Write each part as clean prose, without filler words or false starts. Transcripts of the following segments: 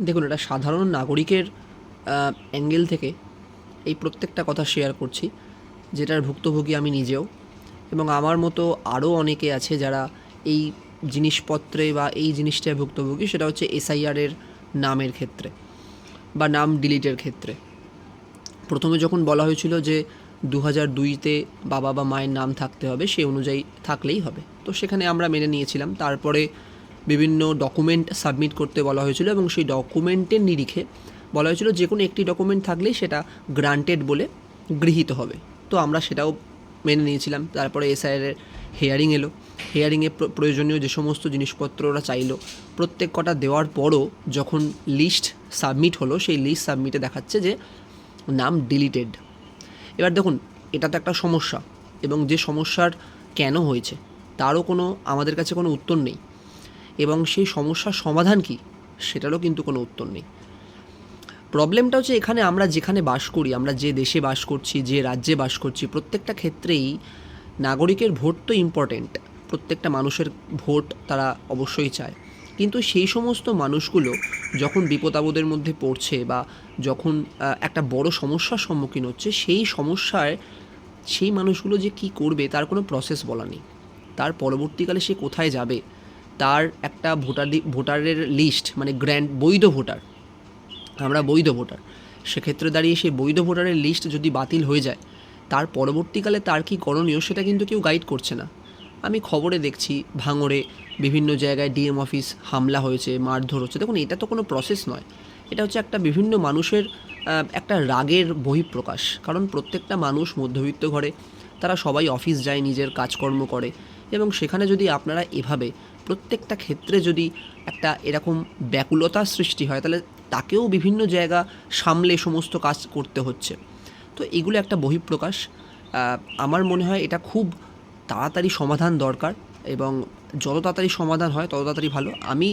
দেখুন, এটা সাধারণ নাগরিকের অ্যাঙ্গেল থেকে এই প্রত্যেকটা কথা শেয়ার করছি, যেটার ভুক্তভোগী আমি নিজেও, এবং আমার মতো আরও অনেকে আছে যারা এই জিনিসপত্রে বা এই জিনিসটায় ভুক্তভোগী। সেটা হচ্ছে এসআইআরের নামের ক্ষেত্রে বা নাম ডিলিটের ক্ষেত্রে। প্রথমে যখন বলা হয়েছিল যে 2002-তে বাবা বা মায়ের নাম থাকতে হবে, সেই অনুযায়ী থাকলেই হবে, তো সেখানে আমরা মেনে নিয়েছিলাম। তারপরে বিভিন্ন ডকুমেন্ট সাবমিট করতে বলা হয়েছিল এবং সেই ডকুমেন্টের নিরিখে বলা হয়েছিল যে কোনো একটি ডকুমেন্ট থাকলেই সেটা গ্রান্টেড বলে গৃহীত হবে, তো আমরা সেটাও মেনে নিয়েছিলাম। তারপরে এসআইআরের হেয়ারিং এলো, হেয়ারিংয়ে প্রয়োজনীয় যে সমস্ত জিনিসপত্র ওরা চাইলো প্রত্যেক কটা দেওয়ার পরও যখন লিস্ট সাবমিট হলো, সেই লিস্ট সাবমিটে দেখাচ্ছে যে নাম ডিলিটেড। এবার দেখুন, এটা তো একটা সমস্যা, এবং যে সমস্যার কেন হয়েছে তারও আমাদের কাছে কোনো উত্তর নেই, এবং সেই সমস্যার সমাধান কি সেটারও কিন্তু কোনো উত্তর নেই। প্রবলেমটা হচ্ছে এখানে আমরা যেখানে বাস করি, আমরা যে দেশে বাস করছি, যে রাজ্যে বাস করছি, প্রত্যেকটা ক্ষেত্রেই নাগরিকের ভোট তো ইম্পর্টেন্ট। প্রত্যেকটা মানুষের ভোট তারা অবশ্যই চায়, কিন্তু সেই সমস্ত মানুষগুলো যখন বিপদ আপদের মধ্যে পড়ছে বা যখন একটা বড় সমস্যার সম্মুখীন হচ্ছে, সেই সমস্যায় সেই মানুষগুলো যে কী করবে তার কোনো প্রসেস বলা নেই। তার পরবর্তীকালে সে কোথায় যাবে, তার একটা ভোটারের লিস্ট, মানে বৈধ ভোটার, আমরা বৈধ ভোটার, সেক্ষেত্রে দাঁড়িয়ে সেই বৈধ ভোটারের লিস্ট যদি বাতিল হয়ে যায়, তার পরবর্তীকালে তার কী করণীয় সেটা কিন্তু কেউ গাইড করছে না। আমি খবরে দেখছি ভাঙড়ে বিভিন্ন জায়গায় ডিএম অফিস হামলা হয়েছে, মারধর হচ্ছে। দেখুন, এটা তো কোনো প্রসেস নয়, এটা হচ্ছে একটা বিভিন্ন মানুষের একটা রাগের বহিঃপ্রকাশ। কারণ প্রত্যেকটা মানুষ মধ্যবিত্ত ঘরে, তারা সবাই অফিস যায়, নিজের কাজকর্ম করে, এবং সেখানে যদি আপনারা এভাবে প্রত্যেকটা ক্ষেত্রে যদি একটা এরকম ব্যাকুলতার সৃষ্টি হয়, তাহলে তাকেও বিভিন্ন জায়গা সামলে সমস্ত কাজ করতে হচ্ছে। তো এগুলো একটা বহিঃপ্রকাশ। আমার মনে হয় এটা খুব তাড়াতাড়ি সমাধান দরকার, এবং যত তাড়াতাড়ি সমাধান হয় তত তাড়াতাড়ি ভালো। আমি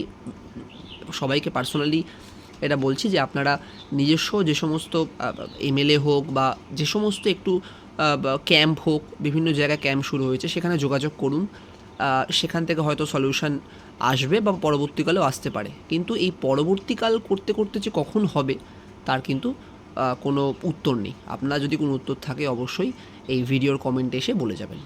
সবাইকে পার্সোনালি এটা বলছি যে আপনারা নিজস্ব যে সমস্ত এমএলএ হোক বা যে সমস্ত একটু ক্যাম্প হোক, বিভিন্ন জায়গায় ক্যাম্প শুরু হয়েছে, সেখানে যোগাযোগ করুন। সেখান থেকে হয়তো সলিউশন আসবে বা পরবর্তীকালেও আসতে পারে, কিন্তু এই পরবর্তীকাল করতে করতে যে কখন হবে তার কিন্তু কোনো উত্তর নেই। আপনার যদি কোনো উত্তর থাকে অবশ্যই এই ভিডিওর কমেন্টে এসে বলে যাবেন।